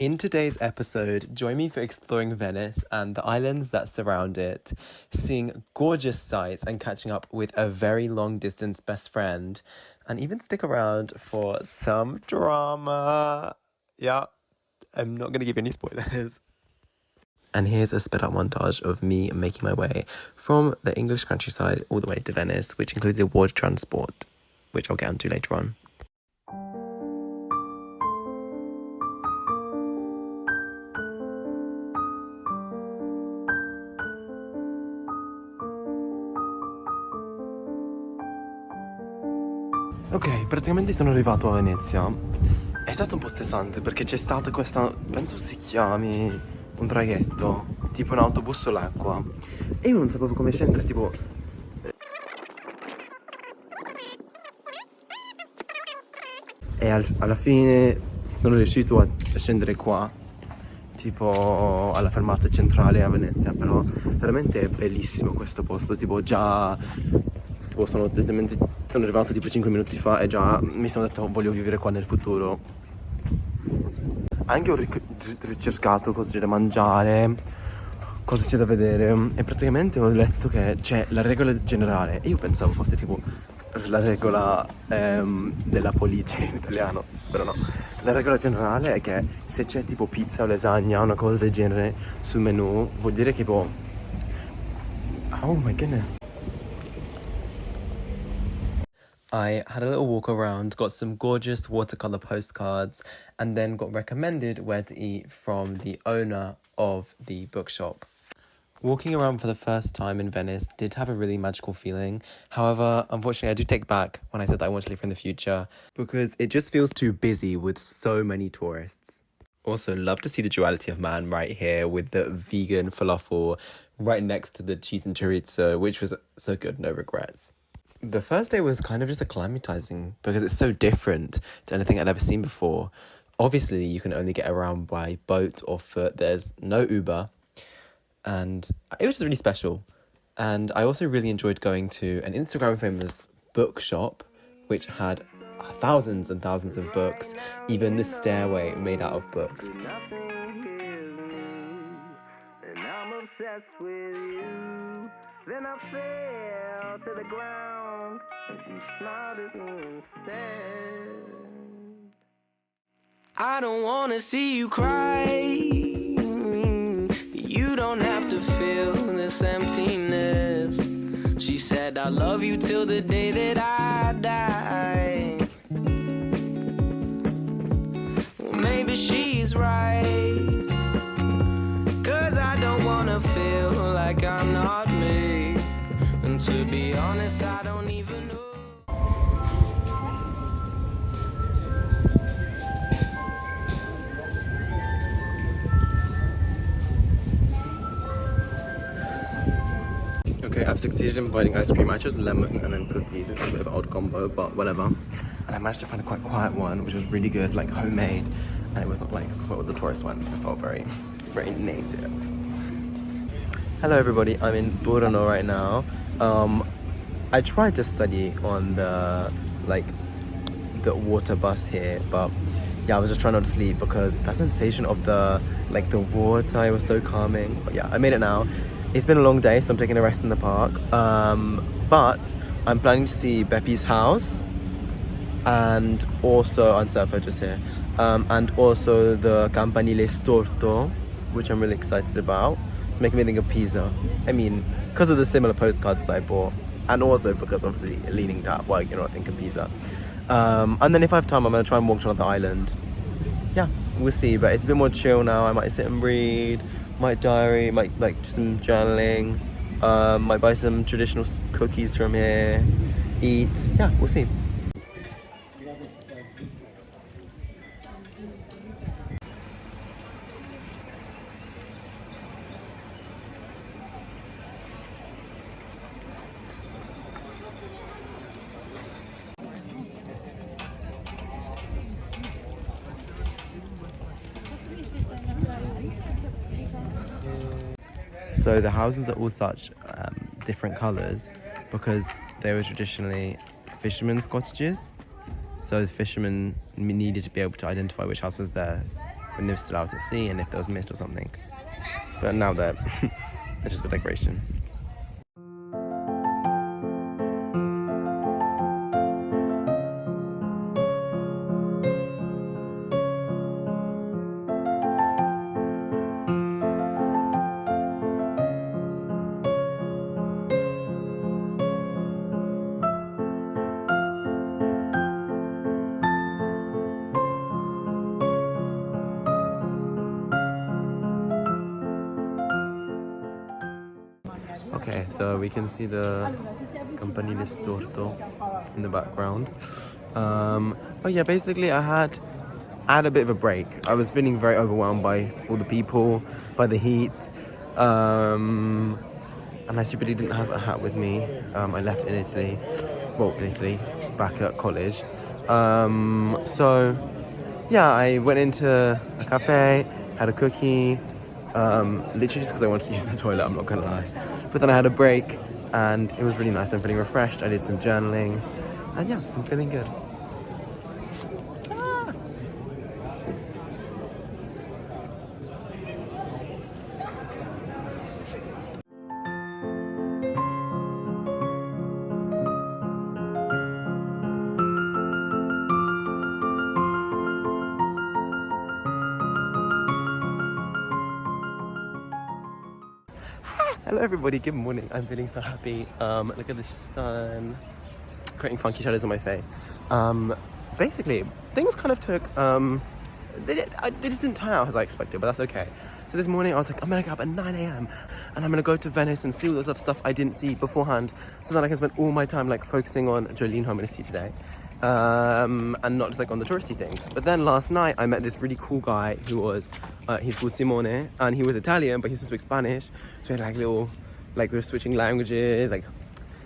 In today's episode, join me for exploring Venice and the islands that surround it, seeing gorgeous sights and catching up with a very long-distance best friend, and even stick around for some drama. Yeah, I'm not going to give you any spoilers. And here's a sped-up montage of me making my way from the English countryside all the way to Venice, which included water transport, which I'll get onto later on. Ok, praticamente sono arrivato a Venezia. È stato un po' stressante perché c'è stata questa, penso si chiami un traghetto, tipo un autobus sull'acqua. E io non sapevo come scendere, tipo... E alla fine sono riuscito a scendere qua, tipo alla fermata centrale a Venezia, però veramente è bellissimo questo posto, tipo già... Tipo sono arrivato tipo 5 minuti fa e già mi sono detto voglio vivere qua nel futuro. Anche ho ricercato cosa c'è da mangiare, cosa c'è da vedere e praticamente ho letto che c'è la regola generale e io pensavo fosse tipo la regola della police in italiano, però no. La regola generale è che se c'è tipo pizza o lasagna o una cosa del genere sul menù vuol dire che tipo... Oh my goodness. I had a little walk around, got some gorgeous watercolor postcards, and then got recommended where to eat from the owner of the bookshop. Walking around for the first time in Venice did have a really magical feeling. However, unfortunately, I do take back when I said that I want to live in the future because it just feels too busy with so many tourists. Also, love to see the duality of man right here with the vegan falafel right next to the cheese and chorizo, which was so good, no regrets. The first day was kind of just acclimatizing because it's so different to anything I'd ever seen before. Obviously, you can only get around by boat or foot. There's no Uber. And it was just really special. And I also really enjoyed going to an Instagram famous bookshop, which had thousands and thousands of books, even the stairway made out of books. Then I fell to the ground, and she smiled at me and said, I don't wanna see you cry. You don't have to feel this emptiness. She said, I love you till the day that I die. Well, maybe she's right, 'cause I don't wanna feel like I'm not me. And to be honest, I don't even know. Okay, I've succeeded in providing ice cream. I chose lemon and then cookies, which is a bit of an odd combo, but whatever. And I managed to find a quite quiet one, which was really good, like homemade. And it was not like what the tourist one, so I felt very, very native. Hello everybody, I'm in Burano right now. I tried to study on the water bus here, but yeah, I was just trying not to sleep because that sensation of the water, it was so calming. But yeah, I made it now. It's been a long day, so I'm taking a rest in the park. But I'm planning to see Beppy's house and also on Surfer just here. And also the Campanile Storto, which I'm really excited about. It's making me think of Pisa. I mean, because of the similar postcards that I bought, and also because obviously leaning that way, you know, I think of Pisa. And then if I have time, I'm gonna try and walk to another island. Yeah, we'll see, but it's a bit more chill now. I might sit and read, might diary, might do some journaling, might buy some traditional cookies from here, eat. Yeah, we'll see. So the houses are all such different colours because they were traditionally fishermen's cottages. So the fishermen needed to be able to identify which house was theirs. when they were still out at sea and if there was mist or something. But now they're just for decoration. Okay, so we can see the Campanile Storto in the background. But yeah, basically I had a bit of a break. I was feeling very overwhelmed by all the people, by the heat, and I stupidly didn't have a hat with me. I left in Italy, back at college. So yeah, I went into a cafe, had a cookie, literally just because I wanted to use the toilet, I'm not gonna lie. But then I had a break and it was really nice. I'm feeling refreshed. I did some journaling and yeah, I'm feeling good. Hello everybody, good morning. I'm feeling so happy. Look at the sun creating funky shadows on my face. Basically, things kind of took, they just didn't turn out as I expected, but that's okay. So this morning I was like, I'm gonna get up at 9 a.m. and I'm gonna go to Venice and see all the stuff I didn't see beforehand, so that I can spend all my time like focusing on Jolene, who I'm gonna see today. And not just like on the touristy things. But then last night I met this really cool guy who was, he's called Simone, and he was Italian, but he used to speak Spanish. So we had like little, like we were switching languages, like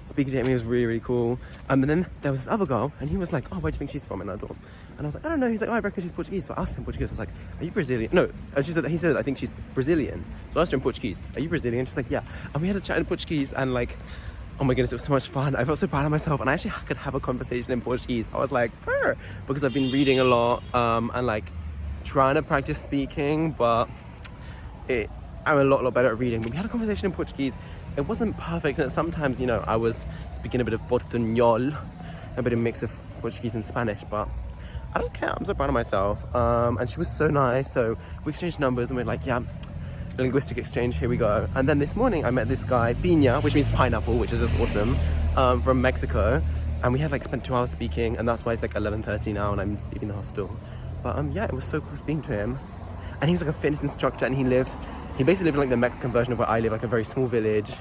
speaking to him. He was really, really cool. And then there was this other girl, and he was like, oh, where do you think she's from? And I was like, I don't know. He's like, oh, I reckon she's Portuguese. So I asked him Portuguese. I was like, are you Brazilian? No, he said, I think she's Brazilian. So I asked her in Portuguese, are you Brazilian? She's like, yeah. And we had a chat in Portuguese, and like, oh my goodness, it was so much fun. I felt so proud of myself, and I actually could have a conversation in Portuguese. I was like, purr, because I've been reading a lot and like trying to practice speaking, but I'm a lot better at reading. But we had a conversation in Portuguese. It wasn't perfect, and sometimes, you know, I was speaking a bit of Portuñol, a bit of mix of Portuguese and Spanish, but I don't care. I'm so proud of myself. And she was so nice. So we exchanged numbers, and we're like, yeah, linguistic exchange, here we go. And then this morning I met this guy, piña, which means pineapple, which is just awesome, from Mexico, and we had like spent 2 hours speaking, and that's why it's like 11:30 now and I'm leaving the hostel. But yeah, it was so cool speaking to him. And he was like a fitness instructor, and he basically lived in like the Mexican version of where I live, like a very small village.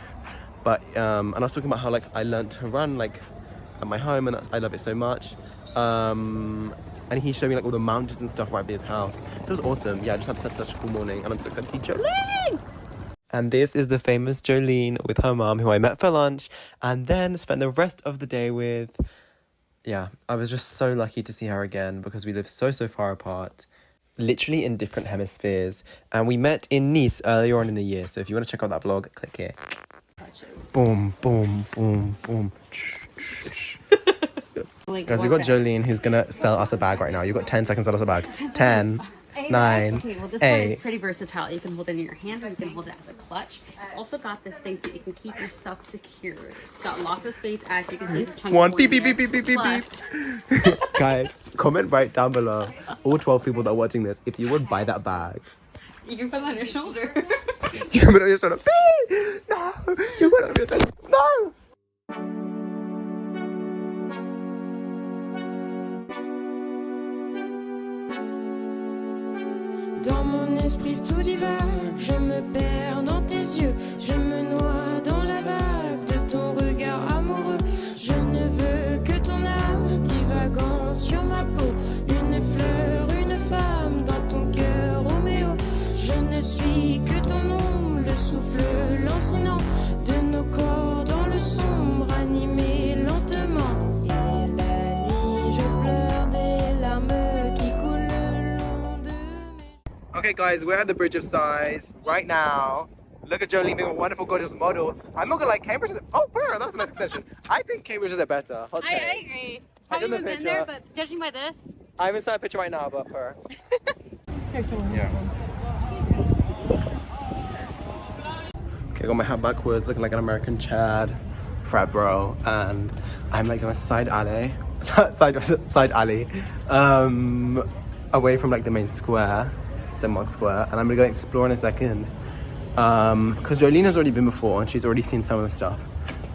But and I was talking about how like I learned to run like at my home, and I love it so much. And he showed me like all the mountains and stuff right by his house. So it was awesome. Yeah, I just had such a cool morning, and I'm so excited to see Jolene! And this is the famous Jolene with her mom, who I met for lunch and then spent the rest of the day with. Yeah, I was just so lucky to see her again because we live so far apart, literally in different hemispheres. And we met in Nice earlier on in the year. So if you want to check out that vlog, click here. Boom, boom, boom, boom. Guys, we got Jolene, who's gonna sell us a bag right now. You've got 10 seconds to sell us a bag. 10, 9, Okay, well this 8. one is pretty versatile. You can hold it in your hand, or you can hold it as a clutch. It's also got this thing so you can keep your stuff secure. It's got lots of space, as you can see. It's a chunky One, one beep, in beep, there. beep, beep, beep, Plus, beep. Guys, comment right down below, all 12 people that are watching this, if you would buy that bag. you can put it on your shoulder. You can put it on your shoulder. No! You put it on your shoulder. No! Dans mon esprit tout divague, je me perds dans tes yeux, je me noie dans la vague de ton regard amoureux. Je ne veux que ton âme divagant sur ma peau, une fleur, une femme dans ton cœur, Roméo. Je ne suis que ton ombre, le souffle lancinant de nos corps dans le sombre, animé lentement. Et la nuit, je pleure des larmes qui coulent le long de mes... Okay guys, we're at the Bridge of Sighs right now. Look at Jolene being a wonderful, gorgeous model. I'm not gonna like Cambridge is oh, bro, that's a nice extension. I think Cambridge is a better. Hot take. I agree. I Haven't showed the even been picture. there, but judging by this, I haven't seen a picture right now, but her. Yeah. Okay, I got my hat backwards, looking like an American Chad, frat bro, and I'm like in a side alley, side alley, away from like the main square, St. Mark's Square, and I'm gonna go explore in a second, because Jolene has already been before and she's already seen some of the stuff,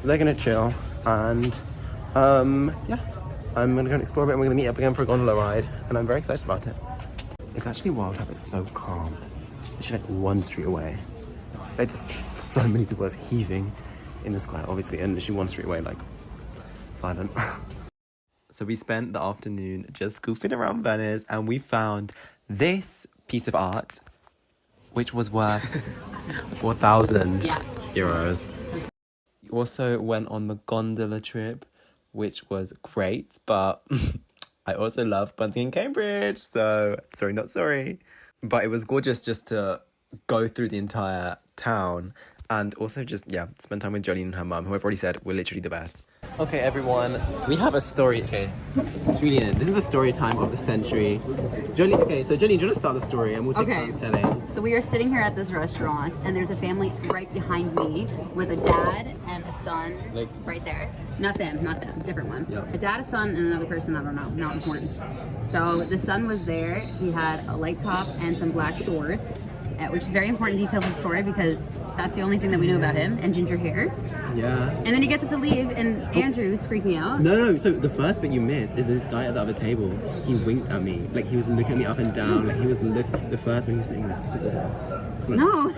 so they're gonna chill, and yeah, I'm gonna go and explore a bit, and we're gonna meet up again for a gondola ride, and I'm very excited about it. It's actually wild how it's so calm. It's like one street away. Like so many people are heaving in the square, obviously, and literally one street away, like silent. So we spent the afternoon just goofing around Venice, and we found this piece of art, which was worth 4,000 euros. We also went on the gondola trip, which was great, but I also love Bunting in Cambridge, so sorry, not sorry. But it was gorgeous just to go through the entire town and also just, yeah, spend time with Jolene and her mum, who I've already said were literally the best. Okay, everyone, we have a story. Okay, Julian, this is the story time of the century. Jolene, okay, so Jolene, do you want to start the story and we'll take turns telling? So we are sitting here at this restaurant, and there's a family right behind me with a dad and a son, like right there. Not them, different one. Yep. A dad, a son, and another person, I don't know, not important. So the son was there. He had a light top and some black shorts, which is very important detail to the story because that's the only thing that we know about him, and ginger hair. Yeah. And then he gets up to leave, and Andrew's freaking out. No, so the first bit you missed is this guy at the other table. He winked at me. Like, he was looking at me up and down. Like, he was looking, the first when he was sitting there. No.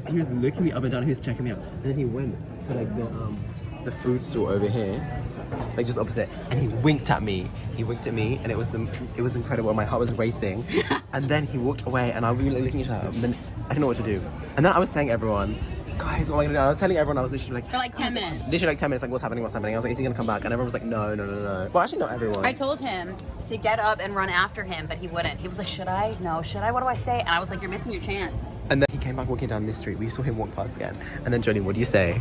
He was looking me up and down, he was checking me out. And then he went to, like, the food store over here. Like, just opposite. And he winked at me. And it was incredible. My heart was racing. And then he walked away, and I was really looking at her. And then I didn't know what to do. And then I was telling everyone, guys, what am I gonna do? I was telling everyone, I was literally like, for like 10 minutes. Literally like 10 minutes, like, what's happening? I was like, is he gonna come back? And everyone was like, no. Well, actually, not everyone. I told him to get up and run after him, but he wouldn't. He was like, should I? No, should I? What do I say? And I was like, you're missing your chance. And then he came back walking down this street. We saw him walk past again. And then, Jolene, what do you say?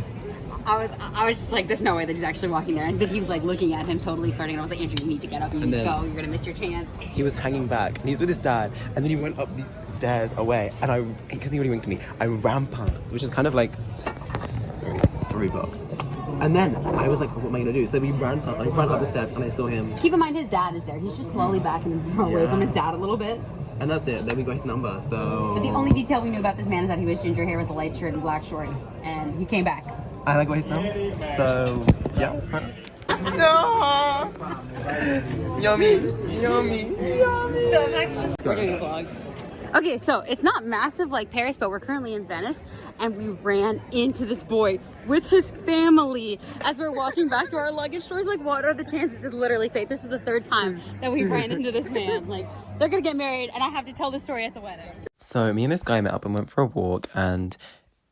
I was just like, there's no way that he's actually walking there. But he was like looking at him, totally flirting. And I was like, Andrew, you need to get up. You need to go. You're gonna miss your chance. He was hanging back, and he was with his dad. And then he went up these stairs away. And because he already winked to me, I ran past, which is kind of like, sorry, vlog. And then I was like, what am I gonna do? So we ran past. I ran up the steps, and I saw him. Keep in mind, his dad is there. He's just slowly backing away from his dad a little bit. And that's it. Then we got his number. So. But the only detail we knew about this man is that he was ginger hair with a light shirt and black shorts, and he came back. And I got his number. So yeah. Yummy. So next we're doing a vlog. Okay, so it's not massive like Paris, but we're currently in Venice, and we ran into this boy with his family as we're walking back to our luggage stores. Like, what are the chances? This is literally fake. This is the third time that we ran into this man. Like, they're gonna get married, and I have to tell the story at the wedding. So me and this guy met up and went for a walk, and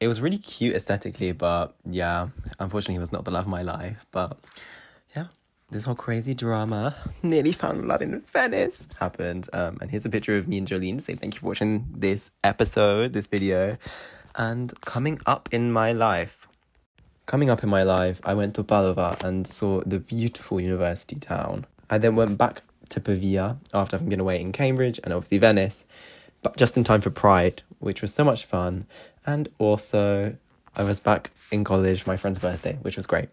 it was really cute aesthetically, but yeah, unfortunately he was not the love of my life. But yeah, this whole crazy drama, nearly found love in Venice, happened. And here's a picture of me and Jolene to say thank you for watching this episode, this video. And coming up in my life, I went to Padova and saw the beautiful university town. I then went back to Pavia after having been away in Cambridge and obviously Venice, but just in time for Pride, which was so much fun. And also, I was back in college for my friend's birthday, which was great.